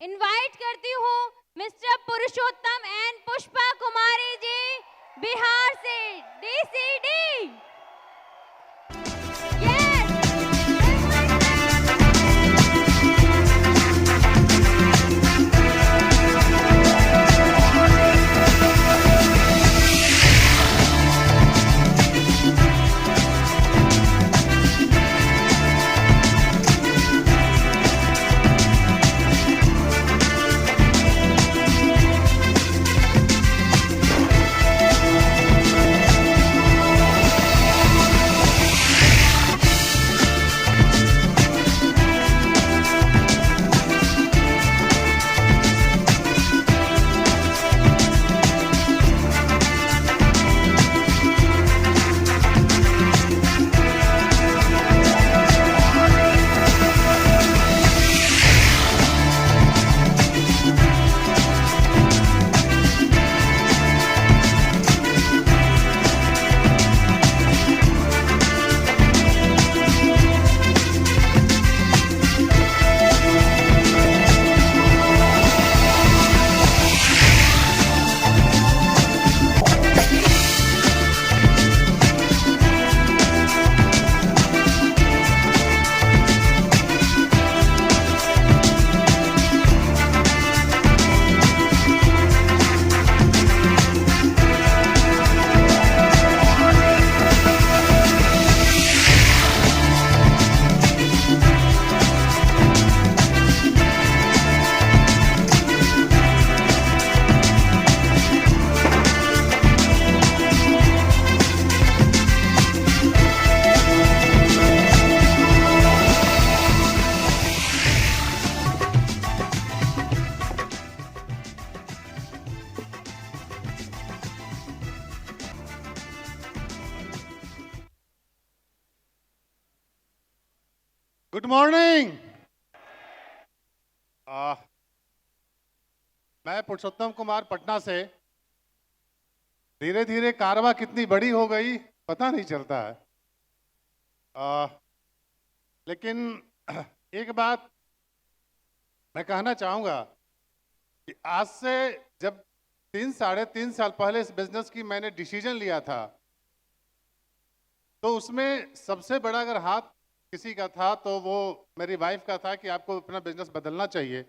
Invite करती हूँ mister Purushottam and Pushpa Kumari ji, Bihar से, DCD। Good morning. मैं पुरुषोत्तम कुमार पटना से। धीरे धीरे कारवां कितनी बड़ी हो गई पता नहीं चलता है। लेकिन एक बात मैं कहना चाहूँगा कि आज से जब 3-3.5 साल पहले इस बिजनेस की मैंने डिसीजन लिया था, तो उसमें सबसे बड़ा अगर हाथ किसी का था तो वो मेरी वाइफ का था कि आपको अपना बिजनेस बदलना चाहिए।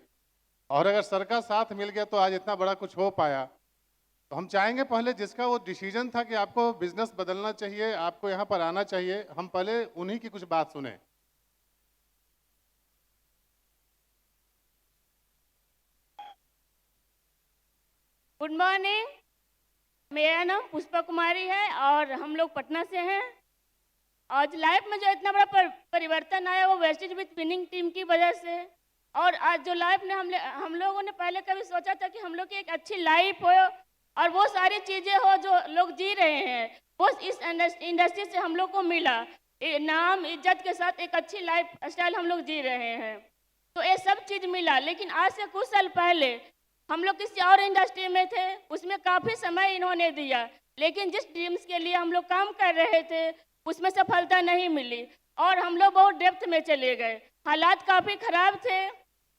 और अगर सर का साथ मिल गया तो आज इतना बड़ा कुछ हो पाया। तो हम चाहेंगे पहले जिसका वो डिसीजन था कि आपको बिजनेस बदलना चाहिए, आपको यहाँ पर आना चाहिए, हम पहले उन्हीं की कुछ बात सुने। गुड मॉर्निंग, मेरा नाम पुष्पा कुमारी है और हम लोग पटना से हैं। आज लाइफ में जो इतना बड़ा परिवर्तन आया वो वेस्टेज विथ विनिंग टीम की वजह से। और आज जो लाइफ ने हम लोगों ने पहले कभी सोचा था कि हम लोग की एक अच्छी लाइफ हो और वो सारी चीज़ें हो जो लोग जी रहे हैं, वो इस इंडस्ट्री से हम लोग को मिला। नाम इज्जत के साथ एक अच्छी लाइफ स्टाइल हम लोग जी रहे हैं, तो ये सब चीज़ मिला। लेकिन आज से कुछ साल पहले हम लोग किसी और इंडस्ट्री में थे, उसमें काफ़ी समय इन्होंने दिया, लेकिन जिस ड्रीम्स के लिए हम लोग काम कर रहे थे उसमें सफलता नहीं मिली और हम लोग बहुत डेप्थ में चले गए। हालात काफ़ी ख़राब थे,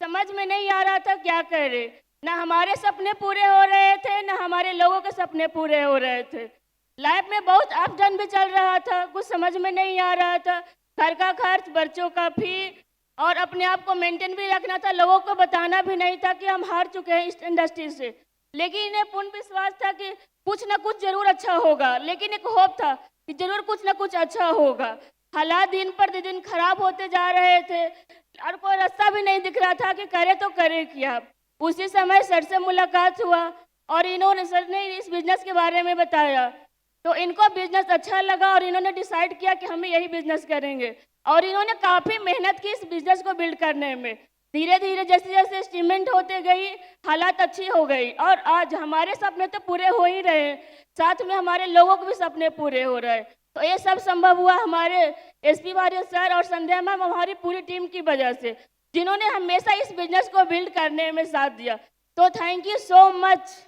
समझ में नहीं आ रहा था क्या करें। ना हमारे सपने पूरे हो रहे थे, ना हमारे लोगों के सपने पूरे हो रहे थे। लाइफ में बहुत अप डाउन भी चल रहा था, कुछ समझ में नहीं आ रहा था। घर का खर्च, बच्चों का फी और अपने आप को मेंटेन भी रखना था। लोगों को बताना भी नहीं था कि हम हार चुके हैं इस इंडस्ट्री से। लेकिन इन्हें पूर्ण विश्वास था कि कुछ ना कुछ जरूर अच्छा होगा, लेकिन एक होप था कि जरूर कुछ ना कुछ अच्छा होगा। हालात दिन पर दिन खराब होते जा रहे थे और कोई रास्ता भी नहीं दिख रहा था कि करे तो करे क्या। उसी समय सर से मुलाकात हुआ और सर ने इस बिजनेस के बारे में बताया, तो इनको बिजनेस अच्छा लगा और इन्होंने डिसाइड किया कि हम यही बिजनेस करेंगे। और इन्होंने काफ़ी मेहनत की इस बिजनेस को बिल्ड करने में। धीरे धीरे जैसे जैसे स्टीमेंट होते गई, हालात अच्छी हो गई और आज हमारे सपने तो पूरे हो ही रहे, साथ में हमारे लोगों के भी सपने पूरे हो रहे। तो ये सब संभव हुआ हमारे एसपी वारियर सर और संध्या मैम, हमारी पूरी टीम की वजह से, जिन्होंने हमेशा इस बिजनेस को बिल्ड करने में साथ दिया। तो थैंक यू सो मच।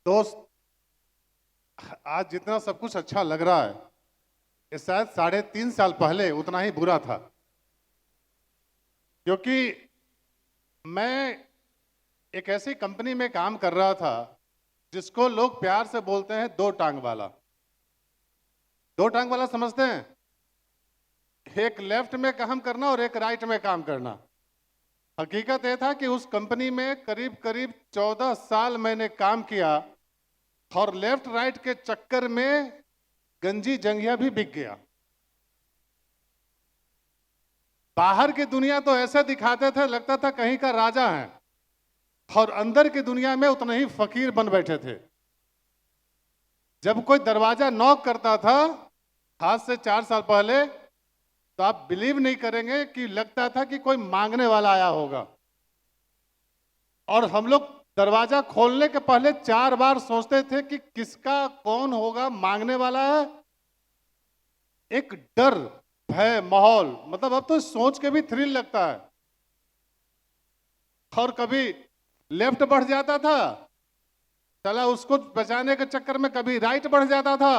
दोस्त, आज जितना सब कुछ अच्छा लग रहा है, ये शायद 3.5 साल पहले उतना ही बुरा था, क्योंकि मैं एक ऐसी कंपनी में काम कर रहा था जिसको लोग प्यार से बोलते हैं 2 टांग वाला। 2 टांग वाला समझते हैं? एक लेफ्ट में काम करना और एक राइट में काम करना। हकीकत यह था कि उस कंपनी में करीब करीब 14 साल मैंने काम किया और लेफ्ट राइट के चक्कर में गंजी जंघिया भी बिक गया। बाहर की दुनिया तो ऐसे दिखाते थे, लगता था कहीं का राजा है, और अंदर की दुनिया में उतने ही फकीर बन बैठे थे। जब कोई दरवाजा नॉक करता था आज से 4 साल पहले, तो आप बिलीव नहीं करेंगे कि लगता था कि कोई मांगने वाला आया होगा। और हम लोग दरवाजा खोलने के पहले 4 बार सोचते थे कि किसका, कौन होगा मांगने वाला है। एक डर, भय, माहौल, मतलब अब तो सोच के भी थ्रिल लगता है। और कभी लेफ्ट बढ़ जाता था, चला उसको बचाने के चक्कर में कभी राइट बढ़ जाता था,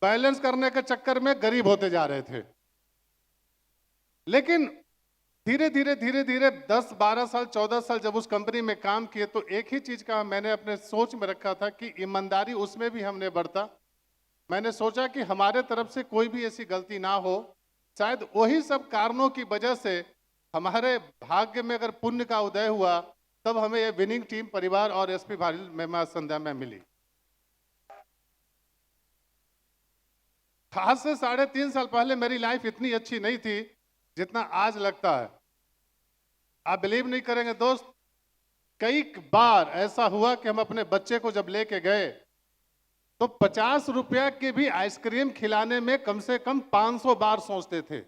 बैलेंस करने के चक्कर में गरीब होते जा रहे थे। लेकिन धीरे धीरे धीरे धीरे 10-12 साल 14 साल जब उस कंपनी में काम किए, तो एक ही चीज का मैंने अपने सोच में रखा था कि ईमानदारी उसमें भी हमने बरता। मैंने सोचा कि हमारे तरफ से कोई भी ऐसी गलती ना हो। शायद वही सब कारणों की वजह से हमारे भाग्य में अगर पुण्य का उदय हुआ, तब हमें ये विनिंग टीम परिवार और एसपी भारी महिमा संध्या में मिली। आज से 3.5 साल पहले मेरी लाइफ इतनी अच्छी नहीं थी जितना आज लगता है। आप बिलीव नहीं करेंगे दोस्त, कई बार ऐसा हुआ कि हम अपने बच्चे को जब लेके गए तो 50 रुपया की भी आइसक्रीम खिलाने में कम से कम 500 बार सोचते थे,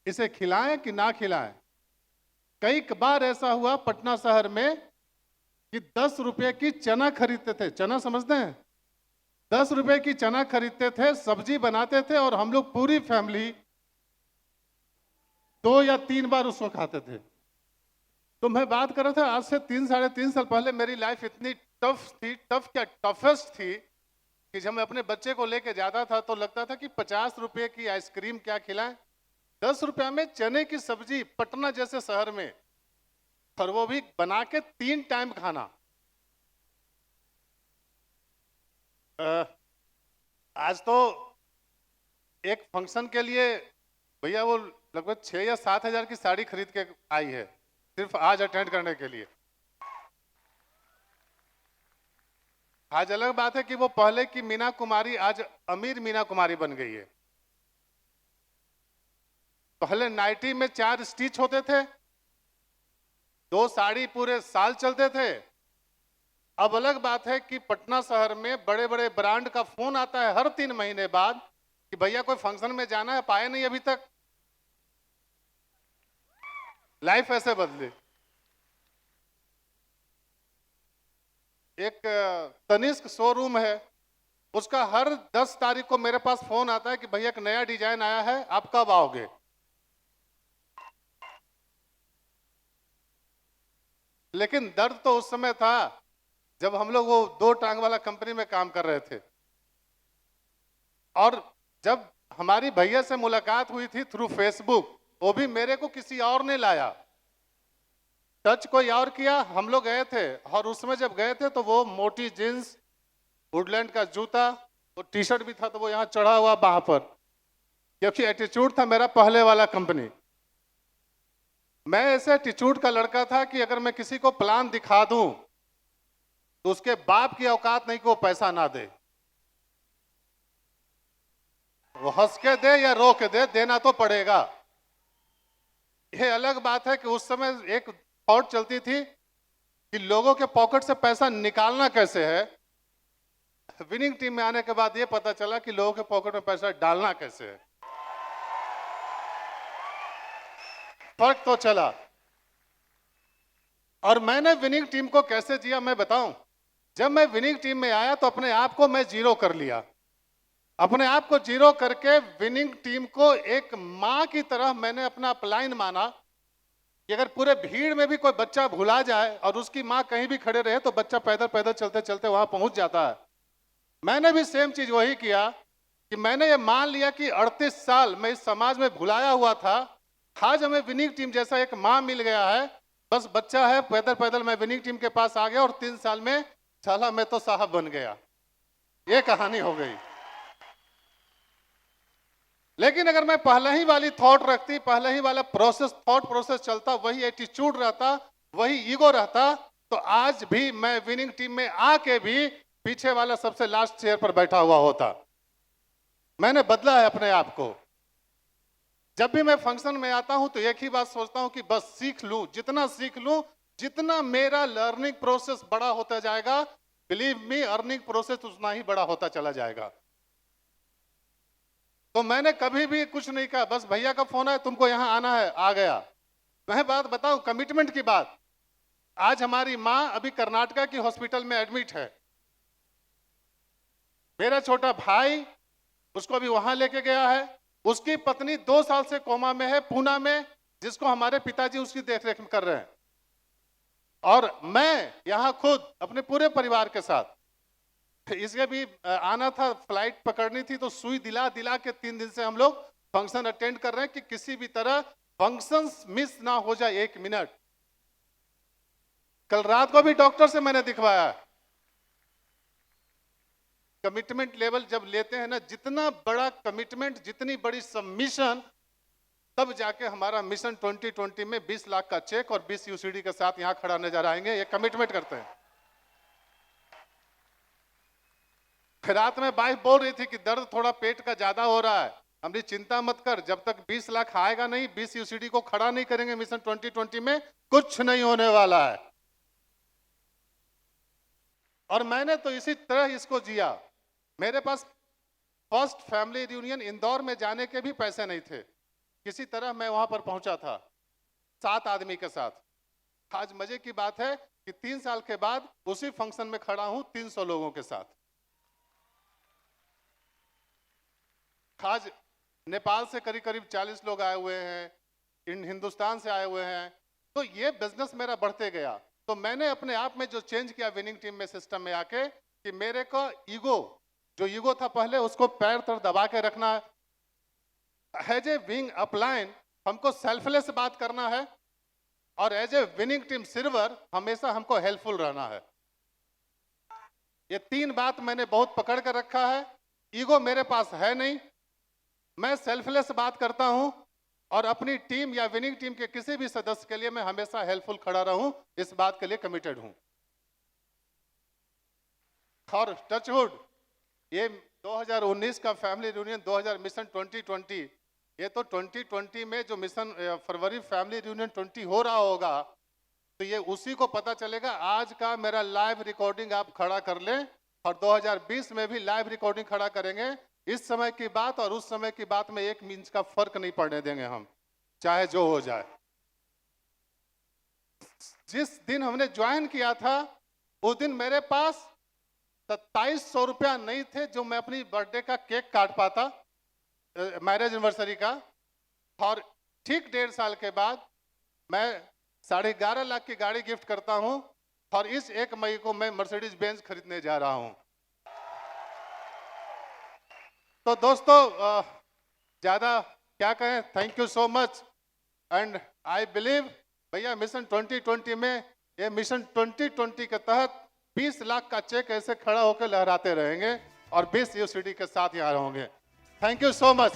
इसे खिलाएं कि ना खिलाएं। कई बार ऐसा हुआ पटना शहर में कि 10 रुपये की चना खरीदते थे। चना समझते हैं? 10 रुपये की चना खरीदते थे, सब्जी बनाते थे और हम लोग पूरी फैमिली 2 या 3 बार उसको खाते थे। तो मैं बात कर रहा था, आज से 3-3.5 साल पहले मेरी लाइफ इतनी टफ थी, टफ क्या टफेस्ट थी, कि जब मैं अपने बच्चे को लेके जाता था तो लगता था कि 50 रुपये की आइसक्रीम क्या खिलाएं, 10 रुपया में चने की सब्जी पटना जैसे शहर में, और वो भी बना के 3 टाइम खाना। आज तो एक फंक्शन के लिए भैया वो लगभग 6 या 7 हजार की साड़ी खरीद के आई है, सिर्फ आज अटेंड करने के लिए। आज अलग बात है कि वो पहले की मीना कुमारी आज अमीर मीना कुमारी बन गई है। पहले नाइटी में 4 स्टिच होते थे, 2 साड़ी पूरे साल चलते थे। अब अलग बात है कि पटना शहर में बड़े बड़े ब्रांड का फोन आता है हर 3 महीने बाद कि भैया कोई फंक्शन में जाना है, पाए नहीं अभी तक। लाइफ ऐसे बदली। एक तनिष्क शोरूम है, उसका हर 10 तारीख को मेरे पास फोन आता है कि भैया एक नया डिजाइन आया है, आप कब आओगे। लेकिन दर्द तो उस समय था जब हम लोग वो 2 टांग वाला कंपनी में काम कर रहे थे, और जब हमारी भैया से मुलाकात हुई थी थ्रू फेसबुक, वो भी मेरे को किसी और ने लाया, टच कोई और किया। हम लोग गए थे, और उसमें जब गए थे तो वो मोटी जींस, वुडलैंड का जूता, वो टी शर्ट भी था तो वो यहाँ चढ़ा हुआ बाह पर, क्योंकि एटीट्यूड था मेरा पहले वाला कंपनी। मैं ऐसे एटीट्यूड का लड़का था कि अगर मैं किसी को प्लान दिखा दूं तो उसके बाप की औकात नहीं कि वो पैसा ना दे। वो हंस के दे या रो के दे, देना तो पड़ेगा। ये अलग बात है कि उस समय एक थॉट चलती थी कि लोगों के पॉकेट से पैसा निकालना कैसे है। विनिंग टीम में आने के बाद ये पता चला कि लोगों के पॉकेट में पैसा डालना कैसे है। फर्क तो चला। और मैंने विनिंग टीम को कैसे जिया मैं बताऊं। जब मैं विनिंग टीम में आया तो अपने आप को मैं जीरो कर लिया। अपने आप को जीरो करके विनिंग टीम को एक मां की तरह मैंने अपना अपलाइन माना कि अगर पूरे भीड़ में भी कोई बच्चा भुला जाए और उसकी मां कहीं भी खड़े रहे तो बच्चा पैदल पैदल चलते चलते वहां पहुंच जाता है। मैंने भी सेम चीज वही किया। कि मैंने ये मान लिया कि 38 साल मैं इस समाज में भुलाया हुआ था, आज हमें विनिंग टीम जैसा एक माँ मिल गया है, बस बच्चा है, पैदल पैदल मैं विनिंग टीम के पास आ गया और 3 साल में साला मैं तो साहब बन गया। ये कहानी हो गई। लेकिन अगर मैं पहले ही वाली थॉट रखती, पहले ही वाला थॉट प्रोसेस चलता, वही एटीट्यूड रहता, वही ईगो रहता, तो आज भी मैं विनिंग टीम में आके भी पीछे वाला सबसे लास्ट चेयर पर बैठा हुआ होता। मैंने बदला है अपने आप को। जब भी मैं फंक्शन में आता हूं तो एक ही बात सोचता हूं कि बस सीख लूं, जितना सीख लूं, जितना मेरा लर्निंग प्रोसेस बड़ा होता जाएगा, बिलीव मी, अर्निंग प्रोसेस उतना ही बड़ा होता चला जाएगा। तो मैंने कभी भी कुछ नहीं कहा, बस भैया का फोन है, तुमको यहां आना है, आ गया। मैं बात बताऊं, कमिटमेंट की बात। आज हमारी मां अभी कर्नाटका की हॉस्पिटल में एडमिट है। मेरा छोटा भाई उसको भी वहां लेके गया है। उसकी पत्नी 2 साल से कोमा में है, पूना में, जिसको हमारे पिताजी उसकी देखरेख कर रहे हैं। और मैं यहां खुद अपने पूरे परिवार के साथ, इसके भी आना था, फ्लाइट पकड़नी थी, तो सुई दिला दिला के 3 दिन से हम लोग फंक्शन अटेंड कर रहे हैं कि किसी भी तरह फंक्शंस मिस ना हो जाए 1 मिनट। कल रात को भी डॉक्टर से मैंने दिखवाया। कमिटमेंट लेवल जब लेते हैं ना, जितना बड़ा कमिटमेंट, जितनी बड़ी सबमिशन, तब जाके हमारा मिशन 2020 में 20 लाख का चेक और 20 यूसीडी के साथ यहां खड़ा नजर आएंगे। ये कमिटमेंट करते हैं। फिर रात में वाइफ बोल रही थी कि दर्द थोड़ा पेट का ज्यादा हो रहा है। हमने चिंता मत कर, जब तक 20 लाख आएगा नहीं, 20 यूसीडी को खड़ा नहीं करेंगे मिशन 2020 में, कुछ नहीं होने वाला है। और मैंने तो इसी तरह इसको जिया। मेरे पास फर्स्ट फैमिली रियूनियन इंदौर में जाने के भी पैसे नहीं थे, किसी तरह मैं वहां पर पहुंचा था 7 आदमी के साथ। आज मजे की बात है कि 3 साल के बाद उसी फंक्शन में खड़ा हूं 300 लोगों के साथ। आज नेपाल से करीब करीब 40 लोग आए हुए हैं, हिंदुस्तान से आए हुए हैं। तो ये बिजनेस मेरा बढ़ते गया। तो मैंने अपने आप में जो चेंज किया विनिंग टीम में, सिस्टम में आके, कि मेरे को जो ईगो था पहले, उसको पैर तर दबा के रखना है। एज ए विंग अपलाइन हमको सेल्फलेस बात करना है, और as a winning team silver हमेशा हमको हेल्पफुल रहना है। ये 3 बात मैंने बहुत पकड़ कर रखा है। ईगो मेरे पास है नहीं, मैं सेल्फलेस बात करता हूं, और अपनी टीम या विनिंग टीम के किसी भी सदस्य के लिए मैं हमेशा हेल्पफुल खड़ा रहूं, इस बात के लिए कमिटेड हूं। और टचवुड, ये 2019 का फैमिली रियूनियन 2000 मिशन 2020, ये तो 2020 में जो मिशन फरवरी फैमिली रियूनियन 20 हो रहा होगा, तो ये उसी को पता चलेगा। आज का मेरा लाइव रिकॉर्डिंग आप खड़ा कर लें, और 2020 में भी लाइव रिकॉर्डिंग खड़ा करेंगे। इस समय की बात और उस समय की बात में 1 इंच का फर्क नहीं पड़ने देंगे हम, चाहे जो हो जाए। जिस दिन हमने ज्वाइन किया था, उस दिन मेरे पास 2700 रुपया नहीं थे जो मैं अपनी बर्थडे का केक काट पाता, मैरिज एनिवर्सरी का। और ठीक 1.5 साल के बाद मैं 11.5 लाख की गाड़ी गिफ्ट करता हूं, और इस 1 मई को मैं मर्सिडीज बेंज खरीदने जा रहा हूं। तो दोस्तों, ज्यादा क्या कहें, thank you so much. And I believe भैया मिशन 2020 में, ये मिशन 2020 के तहत 20 लाख का चेक ऐसे खड़ा होकर लहराते रहेंगे, और 20 यूसीडी के साथ यहाँ होंगे। Thank you so much.